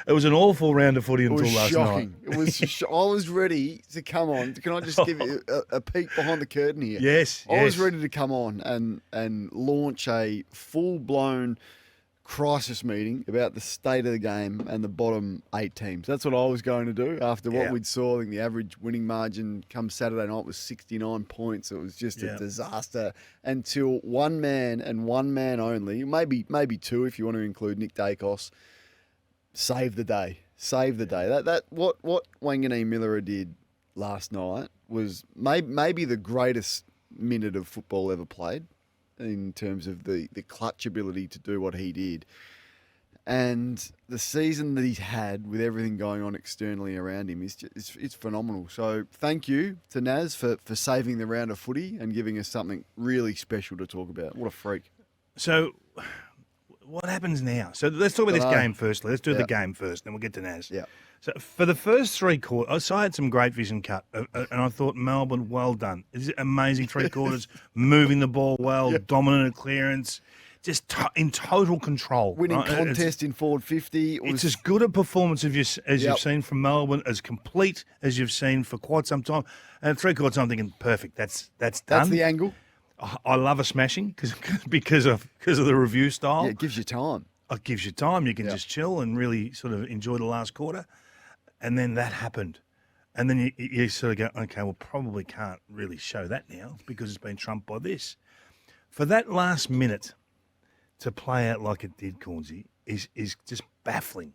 It was an awful round of footy It until was last shocking. night. It was. I was ready to come on. Can I just give you a peek behind the curtain here? Yes, I was yes. ready to come on and launch a full-blown crisis meeting about the state of the game and the bottom 8 teams. That's what I was going to do after what Yeah. we'd saw. I think the average winning margin come Saturday night was 69 points. It was just a Yeah. disaster until one man and one man only, maybe two if you want to include Nick Daicos, saved the day. Saved the day. What Wanganeen Miller did last night was maybe the greatest minute of football ever played, in terms of the clutch ability to do what he did. And the season that he's had with everything going on externally around him it's phenomenal. So thank you to Naz for saving the round of footy and giving us something really special to talk about. What a freak. So, what happens now? So let's talk about this game firstly. Let's do the game first, then we'll get to Naz. Yeah. So for the first 3 quarters, I had some great vision cut, and I thought Melbourne, well done. It's amazing 3 quarters, moving the ball well, dominant at clearance, just in total control. Winning right? contest in forward 50. It's as good a performance as you've seen from Melbourne, as complete as you've seen for quite some time. And at 3 quarters, I'm thinking, perfect. That's done. That's the angle. I love a smashing because of the review style. Yeah, it gives you time. It gives you time. You can just chill and really sort of enjoy the last quarter. And then that happened. And then you sort of go, okay, well, probably can't really show that now because it's been trumped by this. For that last minute to play out like it did, Cornsey, is just baffling.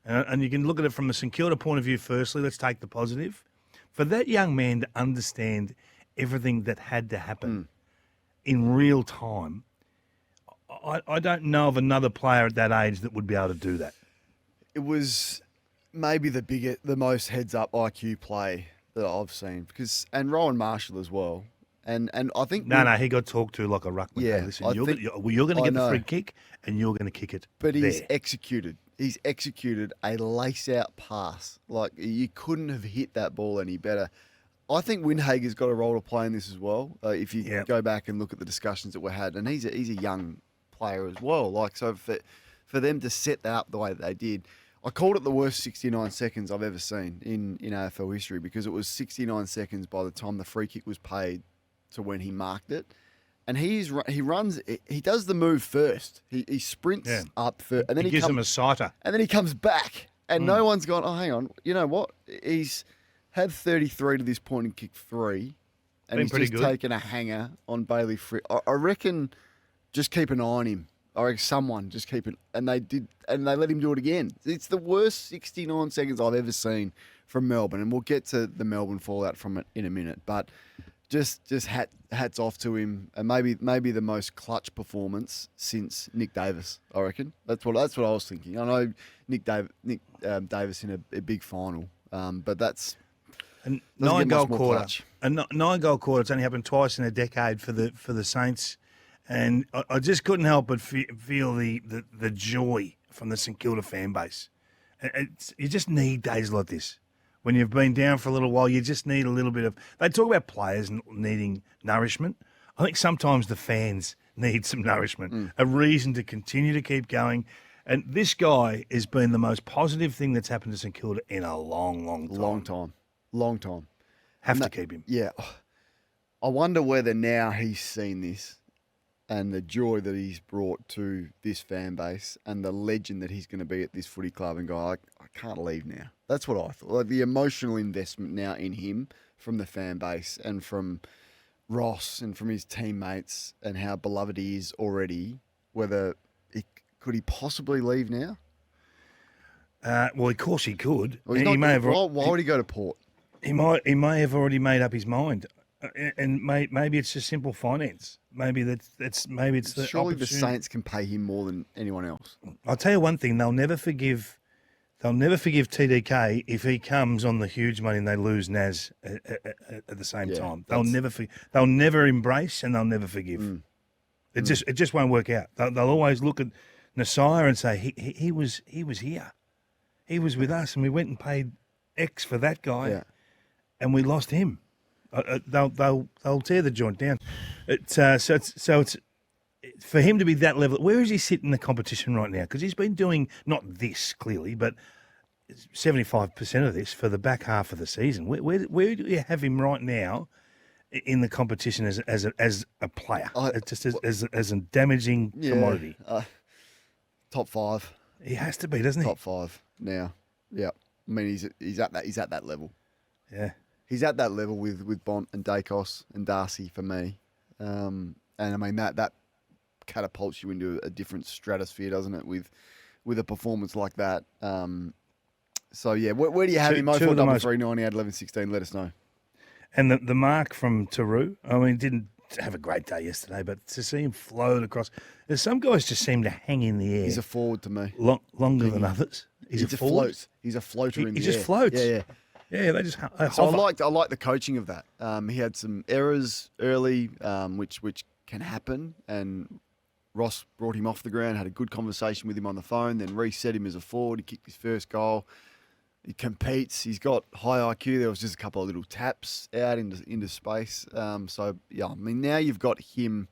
And you can look at it from the St Kilda point of view firstly. Let's take the positive. For that young man to understand everything that had to happen in real time, I don't know of another player at that age that would be able to do that. It was maybe the most heads-up IQ play that I've seen, and Rowan Marshall as well. And I think he got talked to like a ruckman. Yeah, Hey, listen, you're going to get the free kick, and you're going to kick it. But he's there. executed. He's executed a lace-out pass. Like, you couldn't have hit that ball any better. I think Windhager's got a role to play in this as well. If you go back and look at the discussions that we had, and he's a young player as well. Like, so for them to set that up the way that they did. I called it the worst 69 seconds I've ever seen in AFL history, because it was 69 seconds by the time the free kick was paid to when he marked it. And he does the move first. He sprints up first, and then he gives him a sighter. And then he comes back, and no one's gone, oh, hang on, you know what? He's had 33 to this point and kicked 3, and he's just taken a hanger on Bailey Frick. I reckon just keep an eye on him. I reckon someone just keep it, and they did, and they let him do it again. It's the worst 69 seconds I've ever seen from Melbourne, and we'll get to the Melbourne fallout from it in a minute. But just hats off to him, and maybe the most clutch performance since Nick Davis. I reckon that's what I was thinking. I know Nick Davis in a big final, but that's a 9-goal quarter. A 9-goal quarter. It's only happened twice in a decade for the Saints. And I just couldn't help but feel the joy from the St Kilda fan base. You just need days like this. When you've been down for a little while, you just need a little bit of... They talk about players needing nourishment. I think sometimes the fans need some nourishment, a reason to continue to keep going. And this guy has been the most positive thing that's happened to St Kilda in a long time. Long time. Have to keep him. Yeah. I wonder whether now he's seen this, and the joy that he's brought to this fan base, and the legend that he's going to be at this footy club, and go, I can't leave now. That's what I thought. Like, the emotional investment now in him from the fan base and from Ross and from his teammates, and how beloved he is already, could he possibly leave now? Well, of course he could. Well, why would he go to Port? He may have already made up his mind. And maybe it's just simple finance. Maybe it's the surely the Saints can pay him more than anyone else. I'll tell you one thing: they'll never forgive TDK if he comes on the huge money and they lose Naz at the same time. They'll never embrace, and they'll never forgive. It just won't work out. They'll always look at Nasir and say he was here, he was with us, and we went and paid X for that guy, and we lost him. They'll tear the joint down. for him to be that level, where is he sitting in the competition right now? Because he's been doing not this clearly, but 75% of this for the back half of the season. Where do you have him right now in the competition as a player? Just as a damaging commodity. Top 5. He has to be, doesn't he? Top 5 now. Yeah, I mean he's at that level. Yeah, he's at that level with Bont and Daicos and Darcy for me. And I mean that catapults you into a different stratosphere, doesn't it? With a performance like that. So yeah, where do you have him? 043390 at 1116. Let us know. And the mark from Taru, I mean, didn't have a great day yesterday, but to see him float across, there's some guys just seem to hang in the air. He's a forward to me. Longer than others. He's a forward. Float. He's a floater in the air. He just floats. Yeah. Yeah, they just hover. So I like the coaching of that. He had some errors early, which can happen, and Ross brought him off the ground, had a good conversation with him on the phone, then reset him as a forward. He kicked his first goal. He competes. He's got high IQ. There was just a couple of little taps out into space. So, yeah, I mean, now you've got him,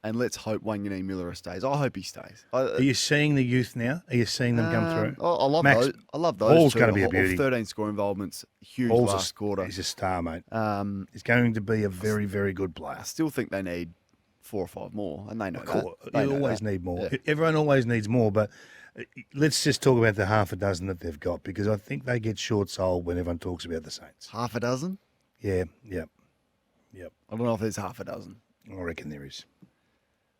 and let's hope Wanganeen Miller stays. I hope he stays. Are you seeing the youth now? Are you seeing them come through? I love Max, those. I love those. Hall's going to be a beauty. 13 score involvements, huge Hall's last quarter. He's a star, mate. He's going to be a very, very good player. I still think they need 4 or 5 more, and they know that. You always need more. Yeah. Everyone always needs more, but let's just talk about the half a dozen that they've got, because I think they get short-sold when everyone talks about the Saints. Half a dozen? Yeah, yep. I don't know if there's half a dozen. I reckon there is.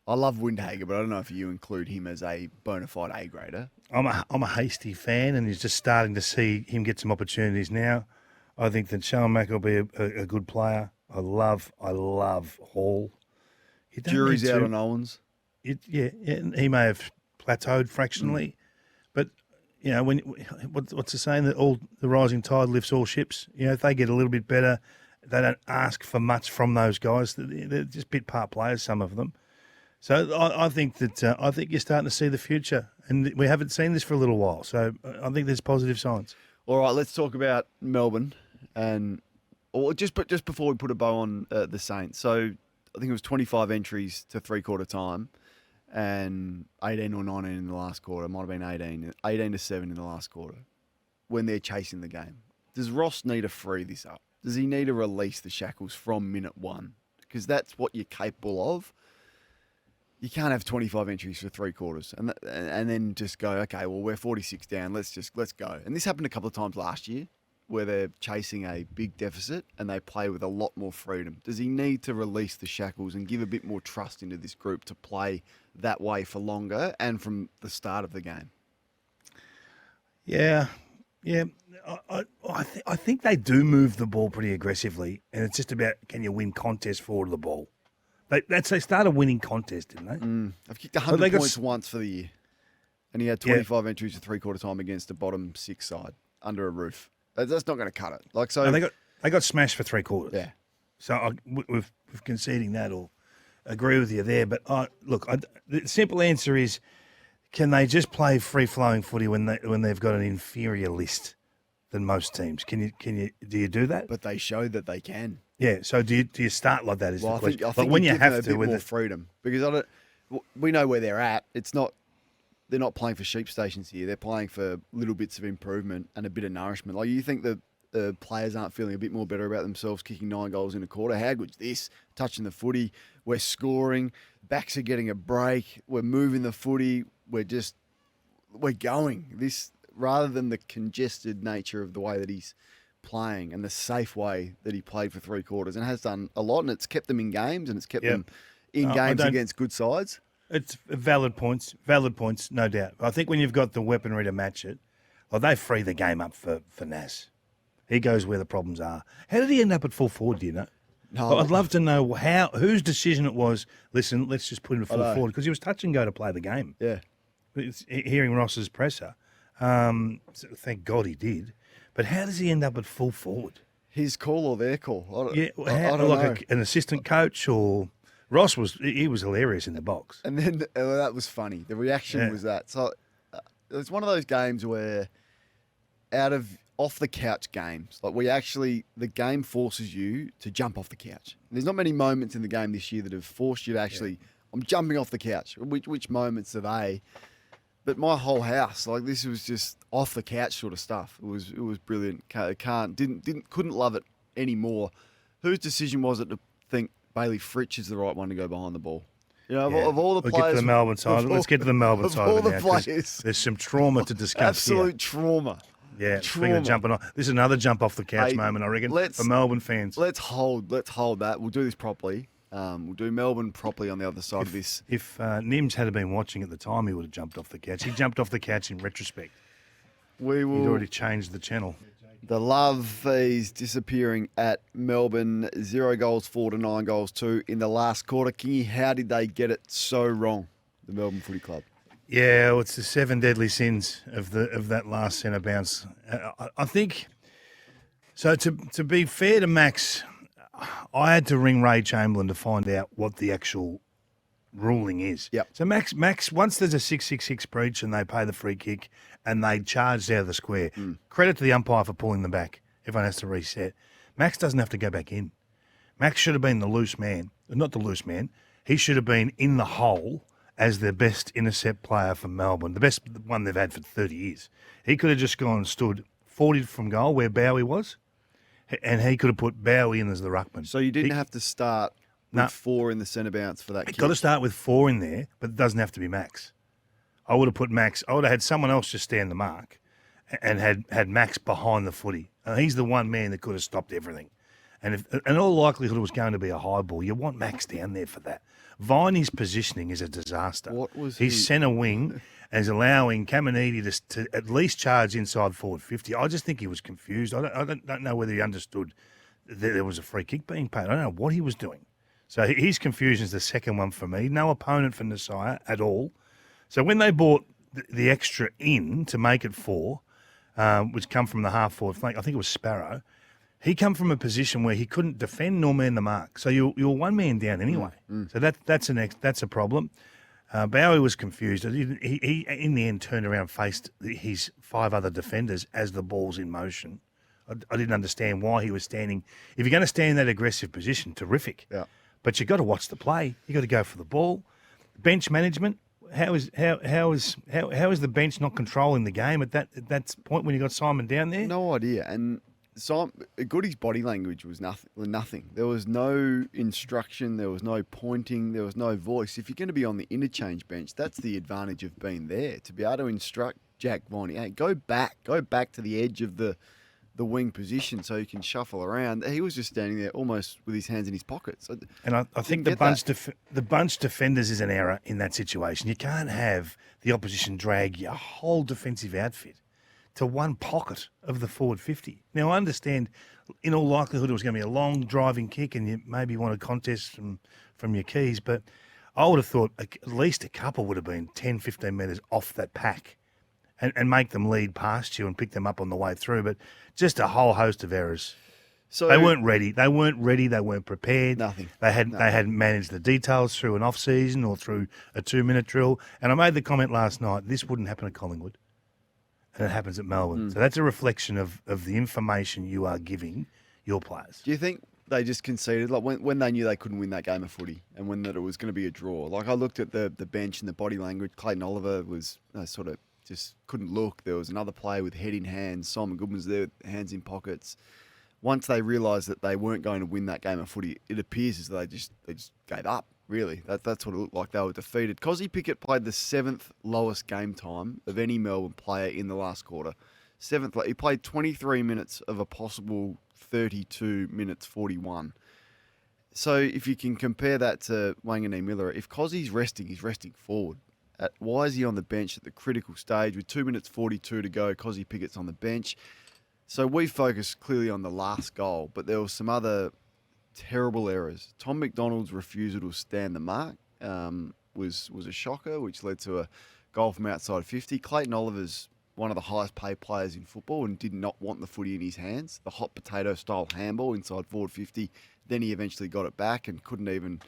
I love Windhager, but I don't know if you include him as a bona fide A-grader. I'm a hasty fan, and he's just starting to see him get some opportunities now. I think that Sean Mack will be a good player. I love Hall. Jury's out on Owens. He may have plateaued fractionally, but you know, what's the saying, that all the rising tide lifts all ships? You know, if they get a little bit better, they don't ask for much from those guys. They're just bit part players, some of them. So I think you're starting to see the future, and we haven't seen this for a little while. So I think there's positive signs. All right, let's talk about Melbourne, or just before we put a bow on the Saints. So I think it was 25 entries to three-quarter time, and 18 or 19 in the last quarter. It might have been 18 to 7 in the last quarter when they're chasing the game. Does Ross need to free this up? Does he need to release the shackles from minute 1? Because that's what you're capable of. You can't have 25 entries for three quarters and then just go, okay, well, we're 46 down. Let's go. And this happened a couple of times last year where they're chasing a big deficit and they play with a lot more freedom. Does he need to release the shackles and give a bit more trust into this group to play that way for longer and from the start of the game? Yeah. I think they do move the ball pretty aggressively, and it's just about, can you win contests forward of the ball? They started winning contests, didn't they? I've kicked 100 points once for the year, and he had 25 entries at three-quarter time against a bottom 6 side under a roof. That's not going to cut it. And they got smashed for three quarters. Yeah. So we've conceding that, or agree with you there. But the simple answer is, can they just play free-flowing footy when they've got an inferior list than most teams? Do you do that? But they showed that they can. Yeah. So do you start like that? I think when you have a bit more freedom, because we know where they're at. They're not playing for sheep stations here. They're playing for little bits of improvement and a bit of nourishment. Like, you think that the players aren't feeling a bit more better about themselves, kicking 9 goals in a quarter? How good's this? Touching the footy, we're scoring, backs are getting a break, we're moving the footy, we're going. This, rather than the congested nature of the way that he's playing and the safe way that he played for three quarters, and has done a lot, and it's kept them in games, and it's kept them in games against good sides. It's valid points, no doubt. I think when you've got the weaponry to match it, they free the game up for Nas. He goes where the problems are. How did he end up at full forward, do you know? No. I'd love to know whose decision it was. Listen, let's just put him at full forward, because he was touch and go to play the game. Yeah. Hearing Ross's presser, so thank God he did. But how does he end up at full forward? His call or their call? I don't know. An assistant coach, or Ross was hilarious in the box. And then that was funny. The reaction was that. So it was one of those games where, out of off the couch games, like the game forces you to jump off the couch. There's not many moments in the game this year that have forced you to actually I'm jumping off the couch. Which moments are they? But my whole house, like this was just off the couch sort of stuff. It was brilliant. Couldn't love it anymore. Whose decision was it to think Bailey Fritsch is the right one to go behind the ball? You know, of all the we'll players. Get to the Melbourne side. Let's get to the Melbourne side All of it the now, 'cause players. there's some trauma to discuss Absolute here. trauma. Yeah, speaking of jumping off, this is another jump off the couch moment, I reckon, for Melbourne fans. Let's hold that. We'll do this properly. We'll do Melbourne properly on the other side of this. If Nims had been watching at the time, he would have jumped off the couch. He jumped off the couch in retrospect. He'd already changed the channel. The love is disappearing at Melbourne. 0 goals 4 to 9 goals 2 in the last quarter. Kingy, how did they get it so wrong, the Melbourne Footy Club? Yeah, well, it's the 7 deadly sins of that last centre bounce. I think, so to be fair to Max, I had to ring Ray Chamberlain to find out what the actual ruling is. Yep. So Max, once there's a 666 breach and they pay the free kick and they charged out of the square, credit to the umpire for pulling them back. Everyone has to reset. Max doesn't have to go back in. Max should have been the loose man. Not the loose man. He should have been in the hole as their best intercept player for Melbourne, the best one they've had for 30 years. He could have just gone and stood 40 from goal where Bowie was, and he could have put Bowie in as the ruckman. So you didn't have to start with 4 in the centre bounce for that kick? Got to start with 4 in there, but it doesn't have to be Max. I would have put Max. I would have had someone else just stand the mark and had Max behind the footy. He's the one man that could have stopped everything. And if in all likelihood it was going to be a high ball, you want Max down there for that. Viney's positioning is a disaster. What was His centre wing is allowing Caminiti to at least charge inside forward 50. I just think he was confused. I don't know whether he understood that there was a free kick being paid. I don't know what he was doing. So his confusion is the second one for me. No opponent for Nasiah at all. So when they brought the extra in to make it 4, which come from the half-forward flank, I think it was Sparrow, he come from a position where he couldn't defend nor man the mark. So you're one man down anyway. So that's a problem. Bowie was confused. He in the end turned around and faced his 5 other defenders as the ball's in motion. I didn't understand why he was standing. If you're going to stand in that aggressive position, terrific. Yeah. But you've got to watch the play. You've got to go for the ball. Bench management. How is the bench not controlling the game at that point when you got Simon down there? No idea. And Goody's body language was nothing. There was no instruction. There was no pointing. There was no voice. If you're going to be on the interchange bench, that's the advantage of being there, to be able to instruct Jack Viney. Hey, go back to the edge of the wing position so you can shuffle around. He was just standing there almost with his hands in his pockets. And I think the bunch defenders is an error in that situation. You can't have the opposition drag your whole defensive outfit to one pocket of the forward 50. Now, I understand in all likelihood it was going to be a long driving kick and you maybe want a contest from your keys, but I would have thought at least a couple would have been 10, 15 metres off that pack and make them lead past you and pick them up on the way through. But just a whole host of errors. So they weren't ready. They weren't prepared. Nothing. They hadn't managed the details through an off-season or through a 2-minute drill. And I made the comment last night, this wouldn't happen at Collingwood. And it happens at Melbourne. So that's a reflection of the information you are giving your players. Do you think they just conceded, like when they knew they couldn't win that game of footy and when that it was going to be a draw? Like I looked at the bench and the body language. Clayton Oliver was sort of just couldn't look. There was another player with head in hands. Simon Goodman was there with hands in pockets. Once they realised that they weren't going to win that game of footy, it appears as though they just gave up. Really, that's what it looked like. They were defeated. Cozzy Pickett played the 7th lowest game time of any Melbourne player in the last quarter. 7th. He played 23 minutes of a possible 32 minutes 41. So if you can compare that to Wanganeen Miller, if Cozzy's resting, he's resting forward. Why is he on the bench at the critical stage with 2 minutes 42 to go? Cozzy Pickett's on the bench. So we focused clearly on the last goal, but there were some other terrible errors. Tom McDonald's refusal to stand the mark was a shocker, which led to a goal from outside 50. Clayton Oliver's one of the highest paid players in football and did not want the footy in his hands. The hot potato style handball inside forward 50. Then he eventually got it back and couldn't even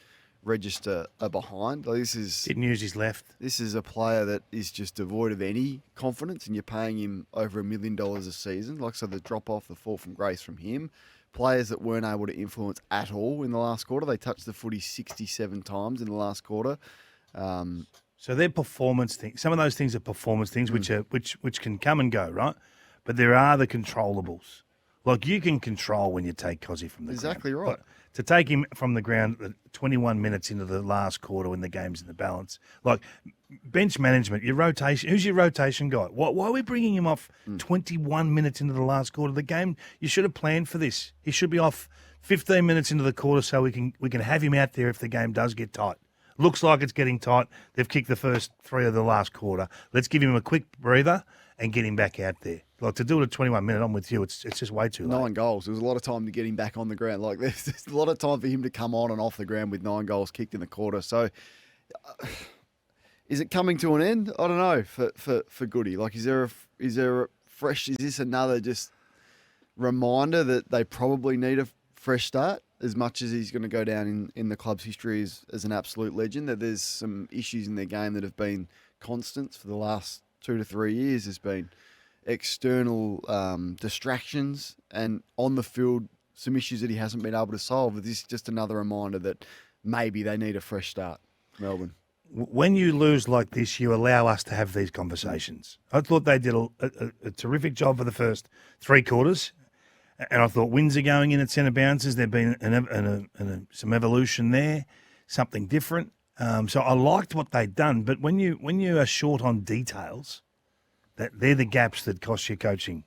register a behind. Like, Didn't use his left. This is a player that is just devoid of any confidence, and you're paying him over $1 million a season. Like, so the drop off, the fall from grace from him. Players that weren't able to influence at all in the last quarter. They touched the footy 67 times in the last quarter. So they're performance things. Some of those things are performance things, which can come and go, right? But there are the controllables. Like, you can control when you take Cozzy from the ground. Exactly right. But to take him from the ground 21 minutes into the last quarter when the game's in the balance, like bench management, your rotation. Who's your rotation guy? Why are we bringing him off 21 minutes into the last quarter of the game? You should have planned for this. He should be off 15 minutes into the quarter so we can have him out there if the game does get tight. Looks like it's getting tight. They've kicked the first 3 of the last quarter. Let's give him a quick breather and get him back out there. Like, to do it at 21 minutes, I'm with you. It's just way too late. 9 goals. There was a lot of time to get him back on the ground. Like, there's a lot of time for him to come on and off the ground with 9 goals kicked in the quarter. So, is it coming to an end? I don't know for Goody. Like, is there a fresh? Is this another just reminder that they probably need a fresh start? As much as he's going to go down in the club's history as an absolute legend, that there's some issues in their game that have been constants for the last 2 to 3 years. There's been external distractions, and on the field, some issues that he hasn't been able to solve. This is just another reminder that maybe they need a fresh start, Melbourne. When you lose like this, you allow us to have these conversations. I thought they did a terrific job for the first 3 quarters. And I thought wins are going in at centre bounces. There've been some evolution there, something different. So I liked what they'd done. But when you are short on details, they're the gaps that cost you coaching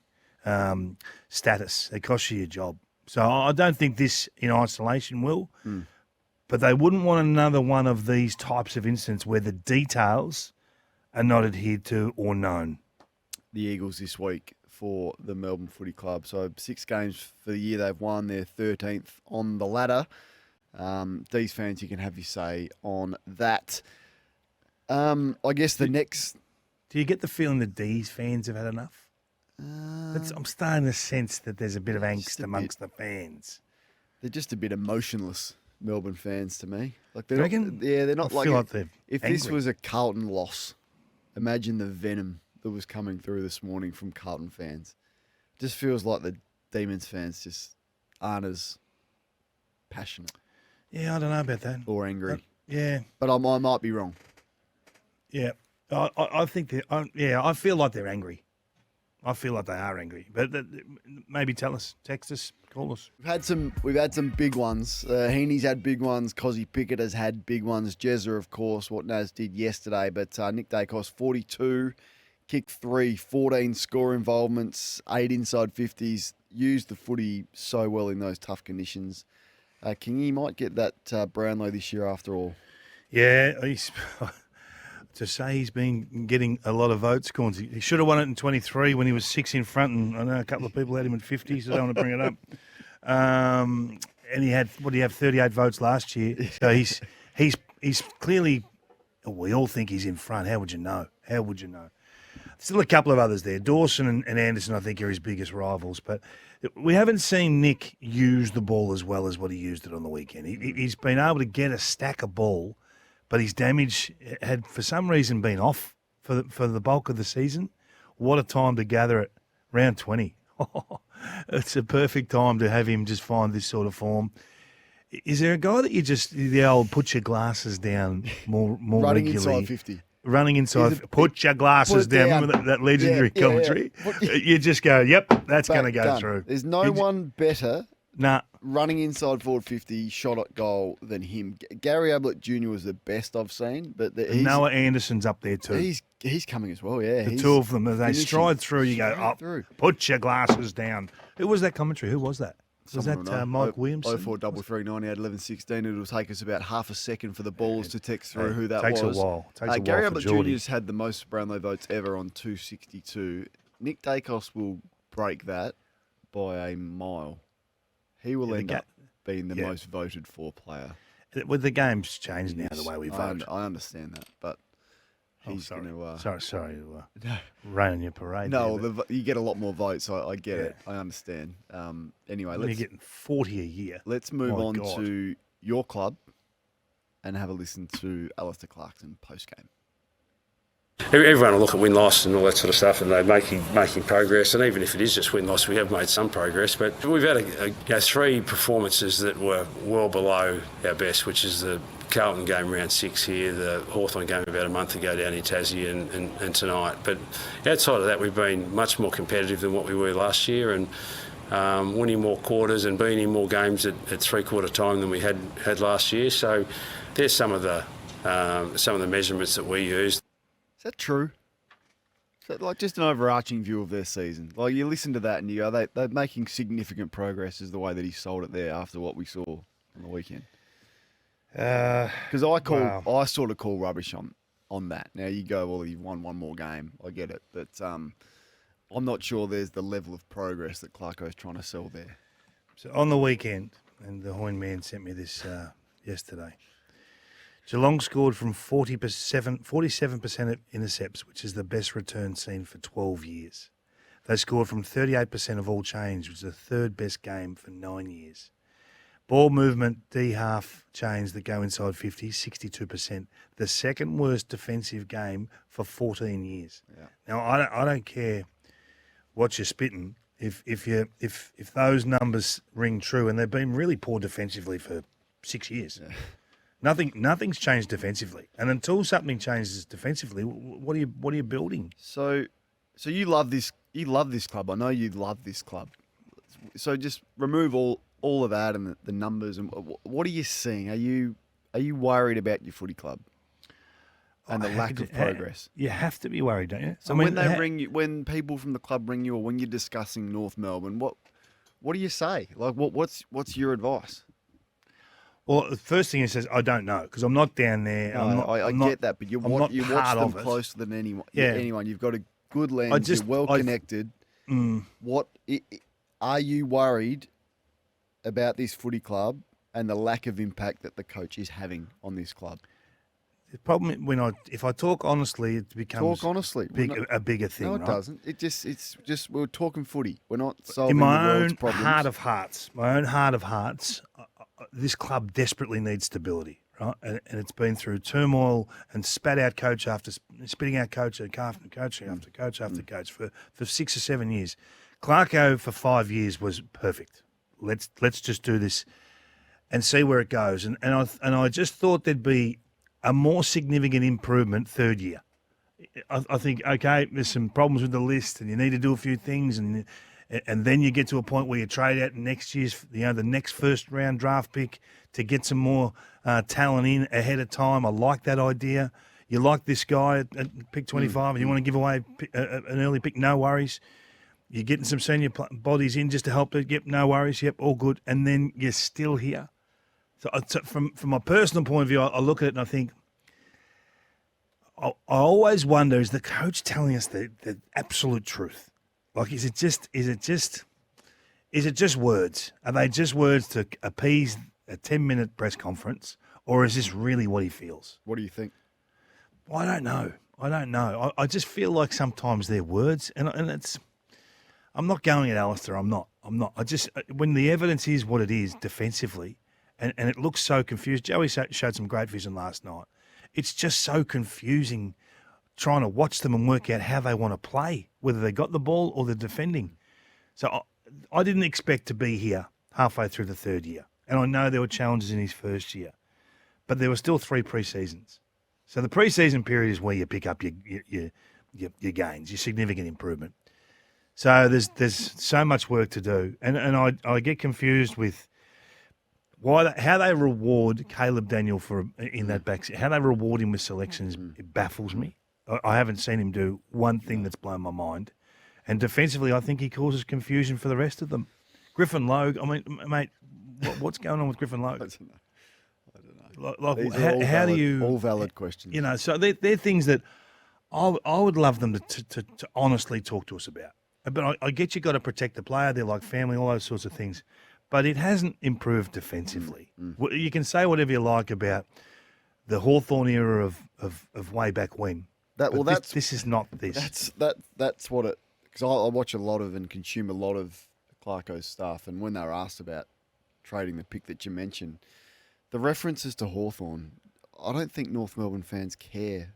status. They cost you your job. So I don't think this in isolation will. But they wouldn't want another one of these types of incidents where the details are not adhered to or known. The Eagles this week for the Melbourne Footy Club. So 6 games for the year they've won. They're 13th on the ladder. These fans, you can have your say on that. I guess the next... Do you get the feeling that these fans have had enough? I'm starting to sense that there's a bit of angst amongst the fans. They're just a bit emotionless, Melbourne fans, to me. Like, they're not, they're not I feel like they're if angry. This was a Carlton loss, imagine the venom that was coming through this morning from Carlton fans. It just feels like the Demons fans just aren't as passionate. Yeah, I don't know about that. Or angry. Yeah. But I might be wrong. Yeah. I think I feel like they're angry. I feel like they are angry. But maybe tell us, text us, call us. We've had some big ones. Heaney's had big ones. Cozzy Pickett has had big ones. Jezza, of course, what Naz did yesterday. But Nick Daicos, 42, kicked 3, 14 score involvements, 8 inside 50s. Used the footy so well in those tough conditions. Kingy might get that Brownlow this year after all. Yeah, to say he's been getting a lot of votes, Corns. He should have won it in 23 when he was 6 in front, and I know a couple of people had him at 50, so I don't want to bring it up. And he had, 38 votes last year. So he's clearly, we all think he's in front. How would you know? Still a couple of others there. Dawson and Anderson, I think, are his biggest rivals. But we haven't seen Nick use the ball as well as what he used it on the weekend. He's been able to get a stack of ball, but his damage had, for some reason, been off for the bulk of the season. What a time to gather it. Round 20. It's a perfect time to have him just find this sort of form. Is there a guy that you just, the old put your glasses down more Running regularly? Inside 50. Running inside, put your glasses down. Remember that legendary commentary? Yeah. You just go, yep, that's going to go done. through. There's no one better Nah. running inside forward 50 shot at goal than him. Gary Ablett Jr. was the best I've seen, but Noah Anderson's up there too. He's coming as well, yeah. The two of them, as they stride through, you go, through. Put your glasses down. Who was that commentary? Who was that? Was Someone that Mike Williamson? 043390 1116. It'll take us about half a second for the balls to text through who that takes was. A while. Takes a Gary while Ablett for Geordie. Jr.'s had the most Brownlow votes ever on 262. Nick Daicos will break that by a mile. He will end up being the most voted for player. With the game's changed now, the way we vote. I understand that, but he's going to... Sorry to rain on your parade. No, you get a lot more votes. I get it. I understand. Anyway, you're getting 40 a year. Let's move on to your club, and have a listen to Alistair Clarkson post-game. Everyone will look at win-loss and all that sort of stuff, and they're making progress. And even if it is just win-loss, we have made some progress. But we've had 3 performances that were well below our best, which is the Carlton game round 6 here, the Hawthorn game about a month ago down in Tassie, and tonight. But outside of that, we've been much more competitive than what we were last year, and winning more quarters and being in more games at 3/4 time than we had last year. So there's some of the measurements that we used. Is that true? Is that like just an overarching view of their season? Like you listen to that and you go, they're making significant progress is the way that he sold it there after what we saw on the weekend. Because I sort of call rubbish on that. Now you go, well, you've won one more game. I get it. But I'm not sure there's the level of progress that Clarko's trying to sell there. So on the weekend, and the Hoyne man sent me this yesterday, Geelong scored from 47% of intercepts, which is the best return seen for 12 years. They scored from 38% of all change, which is the third best game for 9 years. Ball movement, D-half chains that go inside 50, 62%. The second worst defensive game for 14 years. Yeah. Now, I don't care what you're spitting. If those numbers ring true, and they've been really poor defensively for 6 years. Yeah. Nothing's changed defensively, and until something changes defensively, what are you building? So you love this. You love this club. I know you love this club. So just remove all of that and the numbers. And what are you seeing? Are you worried about your footy club and the lack of progress? You have to be worried, don't you? So when people from the club ring you, or when you're discussing North Melbourne, what do you say? Like what's your advice? Well, the first thing he says, I don't know, because I'm not down there. No, I get that, but you watch them closer than anyone. Yeah. Anyone. You've got a good lens. You're well connected. What are you worried about this footy club and the lack of impact that the coach is having on this club? The problem if I talk honestly, it becomes a bigger thing. No, it right? doesn't. It's just we're talking footy. We're not solving in my the world's own problems. heart of hearts. This club desperately needs stability, right? And it's been through turmoil and spitting out coach after coach after coach for 6 or 7 years. Clarko for 5 years was perfect. Let's just do this and see where it goes. And I just thought there'd be a more significant improvement third year. I think, okay, there's some problems with the list and you need to do a few things and then you get to a point where you trade out next year's, the next first round draft pick to get some more talent in ahead of time. I like that idea. You like this guy at pick 25 and you want to give away an early pick, no worries. You're getting some senior bodies in just to help it. Yep, no worries. Yep, all good. And then you're still here. So from my personal point of view, I look at it and I think, I always wonder, is the coach telling us the absolute truth? Like, is it just words? Are they just words to appease a 10-minute press conference, or is this really what he feels? What do you think? Well, I don't know. I just feel like sometimes they're words, and it's. I'm not going at Alistair. I'm not. I just when the evidence is what it is defensively, and it looks so confused. Joey showed some great vision last night. It's just so confusing trying to watch them and work out how they want to play, whether they got the ball or they're defending. So I didn't expect to be here halfway through the third year. And I know there were challenges in his first year, but there were still 3 pre-seasons. So the pre-season period is where you pick up your gains, your significant improvement. So there's so much work to do. And I get confused with how they reward Caleb Daniel in that back. How they reward him with selections, it baffles me. I haven't seen him do one thing that's blown my mind. And defensively, I think he causes confusion for the rest of them. Griffin Logue, I mean, mate, what's going on with Griffin Logue? I don't know. Like, how do you... All valid questions. You know, so they're things that I would love them to honestly talk to us about. But I get you got to protect the player. They're like family, all those sorts of things. But it hasn't improved defensively. You can say whatever you like about the Hawthorn era of way back when. This is not this. That's what it. Because I watch a lot of and consume a lot of Clarko's stuff, and when they were asked about trading the pick that you mentioned, the references to Hawthorn I don't think North Melbourne fans care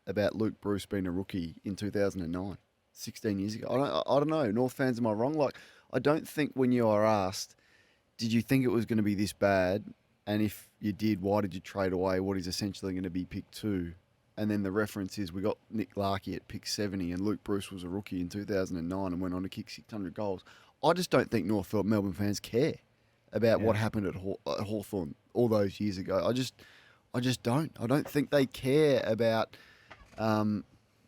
about Luke Bruce being a rookie in 2009, 16 years ago. I don't know. North fans, am I wrong? Like, I don't think when you are asked, did you think it was going to be this bad? And if you did, why did you trade away what is essentially going to be pick 2? And then the reference is we got Nick Larkey at pick 70 and Luke Bruce was a rookie in 2009 and went on to kick 600 goals. I just don't think North Melbourne fans care about what happened at Hawthorn all those years ago. I just don't. I don't think they care about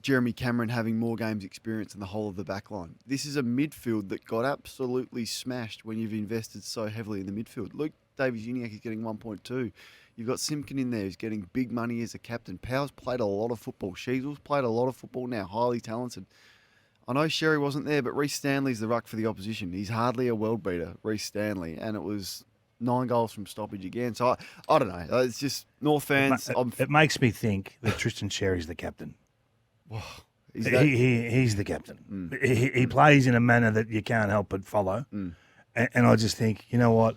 Jeremy Cameron having more games experience than the whole of the back line. This is a midfield that got absolutely smashed when you've invested so heavily in the midfield. Luke Davies-Uniacke is getting 1.2. You've got Simpkin in there who's getting big money as a captain. Powell's played a lot of football. Sheasel's played a lot of football now, highly talented. I know Sherry wasn't there, but Reece Stanley's the ruck for the opposition. He's hardly a world beater, Reece Stanley, and it was 9 goals from stoppage again. So I don't know. It's just North fans. It makes me think that Tristan Sherry's the captain. He's the captain. He plays in a manner that you can't help but follow. And I just think, you know what?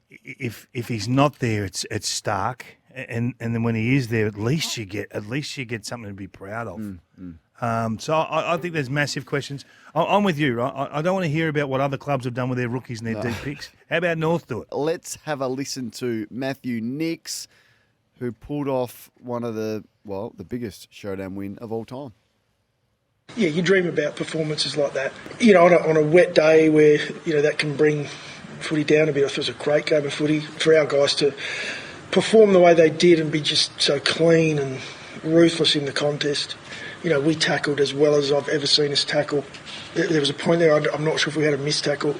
If he's not there, it's stark. And then when he is there, at least you get something to be proud of. So I think there's massive questions. I'm with you, right? I don't want to hear about what other clubs have done with their rookies and their deep picks. How about North do it? Let's have a listen to Matthew Nix, who pulled off one of the biggest showdown win of all time. Yeah, you dream about performances like that. You know, on a wet day where, you know, that can bring footy down a bit. I thought it was a great game of footy for our guys to perform the way they did and be just so clean and ruthless in the contest. You know, we tackled as well as I've ever seen us tackle. There was a point there, I'm not sure if we had a missed tackle,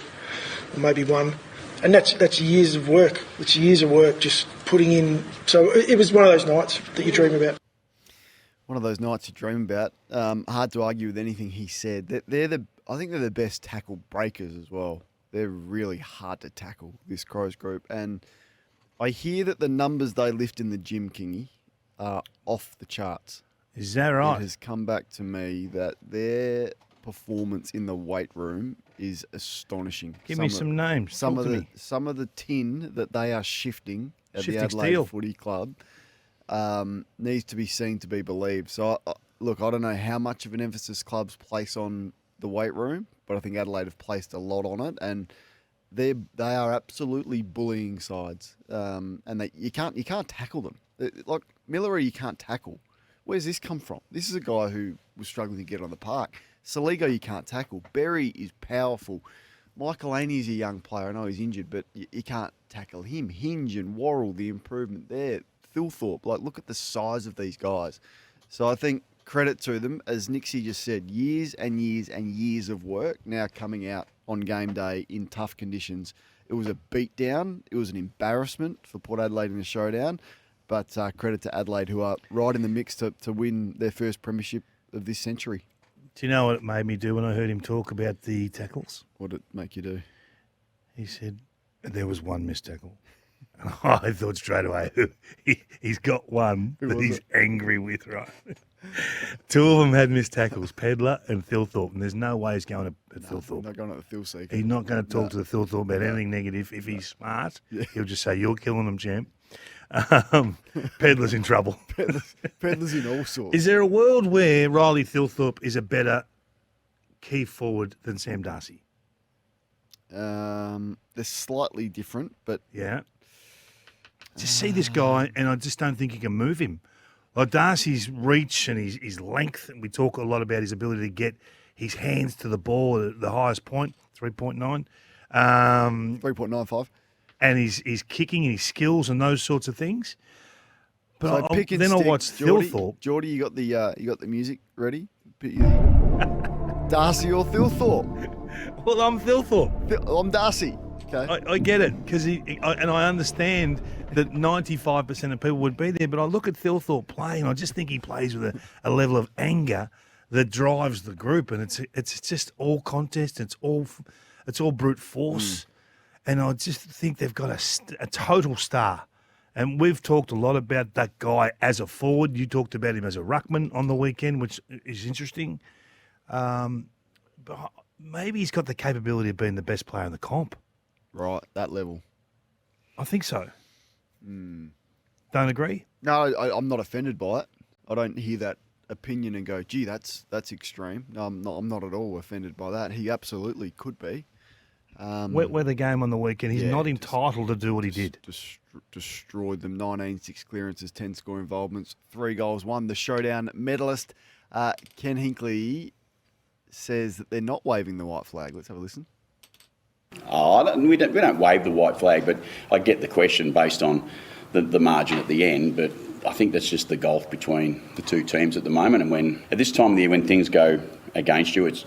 or maybe one. And that's years of work. It's years of work just putting in. So it was one of those nights that you dream about. One of those nights you dream about. Hard to argue with anything he said. I think they're the best tackle breakers as well. They're really hard to tackle, this Crows group. And I hear that the numbers they lift in the gym, Kingy, are off the charts. Is that right? It has come back to me that their performance in the weight room is astonishing. Give me some names. Some of the tin that they are shifting at the Adelaide steel. Footy Club needs to be seen to be believed. So, look, I don't know how much of an emphasis clubs place on the weight room, but I think Adelaide have placed a lot on it, and they are absolutely bullying sides. And you can't tackle them. Like Miller, you can't tackle. Where's this come from? This is a guy who was struggling to get on the park. Saligo, you can't tackle. Berry is powerful. Michael Aney is a young player. I know he's injured, but you can't tackle him. Hinge and Worrell, the improvement there. Thilthorpe, look at the size of these guys. So I think credit to them. As Nixie just said, years and years and years of work now coming out on game day in tough conditions. It was a beatdown. It was an embarrassment for Port Adelaide in the showdown. But credit to Adelaide, who are right in the mix to win their first premiership of this century. Do you know what it made me do when I heard him talk about the tackles? What did it make you do? He said there was one missed tackle. And I thought straight away, he's got one that he's angry with, right? 2 of them had missed tackles, Pedler and Thilthorpe, and there's no way he's going to Thilthorpe. Not going to the Thilseeker. He's not going to talk to the Thilthorpe about anything negative. If he's smart, he'll just say, "You're killing them, champ." Pedler's in trouble. Pedler's in all sorts. Is there a world where Riley Thilthorpe is a better key forward than Sam Darcy? They're slightly different, but yeah. Just see this guy, and I just don't think you can move him. Like Darcy's reach and his length, and we talk a lot about his ability to get his hands to the ball at the highest point, 3.9. 3.95. And his kicking and his skills and those sorts of things. But so I'll watch Thilthorpe. Geordie, you got the music ready? Darcy or Thilthorpe? Well, I'm Thilthorpe. I'm Darcy. Okay. I get it, because I understand that 95% of people would be there, but I look at Thilthorpe play and I just think he plays with a level of anger that drives the group, and it's just all contest, it's all brute force, and I just think they've got a total star. And we've talked a lot about that guy as a forward. You talked about him as a ruckman on the weekend, which is interesting. But maybe he's got the capability of being the best player in the comp. Right, that level. I think so. Don't agree? No, I'm not offended by it. I don't hear that opinion and go, gee, that's extreme. No, I'm not at all offended by that. He absolutely could be. Wet weather game on the weekend. He's not entitled to do what he did. Destroyed them. 19-6 clearances, 10 score involvements, 3 goals, 1. The showdown medalist, Ken Hinkley, says that they're not waving the white flag. Let's have a listen. We don't wave the white flag, but I get the question based on the margin at the end. But I think that's just the gulf between the two teams at the moment. And when at this time of the year, when things go against you, it's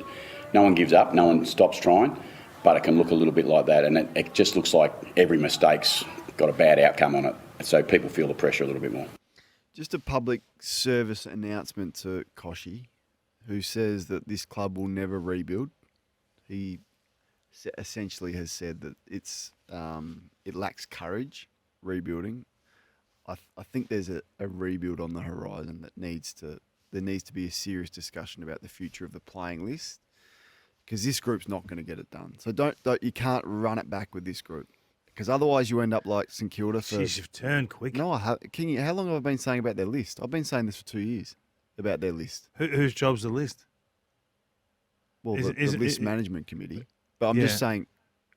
no one gives up, no one stops trying. But it can look a little bit like that, and it just looks like every mistake's got a bad outcome on it. So people feel the pressure a little bit more. Just a public service announcement to Koshi, who says that this club will never rebuild. He essentially has said that it lacks courage, rebuilding. I think there's a rebuild on the horizon that there needs to be a serious discussion about the future of the playing list, because this group's not going to get it done. So you can't run it back with this group, because otherwise you end up like St Kilda. Jeez, you've turned quick. No, how long have I been saying about their list? I've been saying this for 2 years about their list. Whose job's the list? Well, the list management committee. But I'm just saying,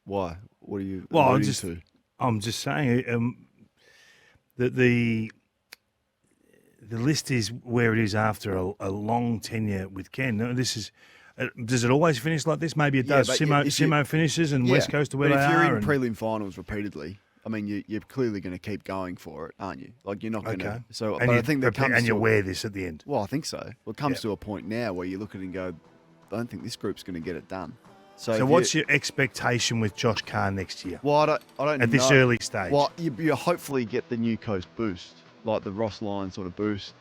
why? What are you alluding to? I'm just saying that the list is where it is after a long tenure with Ken. No, this is. Does it always finish like this? Maybe it does. Simo finishes and West Coast to where they are. But if you're in prelim finals repeatedly, I mean, you're clearly going to keep going for it, aren't you? Like, you're not going to. So, but I think that comes and you wear this at the end. Well, I think so. Well, it comes to a point now where you look at it and go, I don't think this group's going to get it done. So what's your expectation with Josh Carr next year? Well, I don't know. At this early stage. Well, you hopefully get the New Coast boost, like the Ross Lyon sort of boost.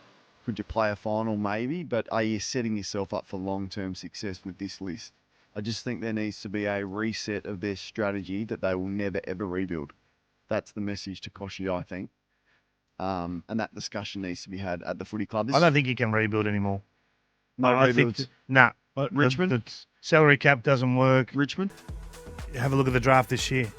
Could you play a final? Maybe, but are you setting yourself up for long-term success with this list? I just think there needs to be a reset of their strategy that they will never, ever rebuild. That's the message to Koshi, I think. And that discussion needs to be had at the footy club. I don't think you can rebuild anymore. No rebuilds. Richmond? The salary cap doesn't work. Richmond? Have a look at the draft this year.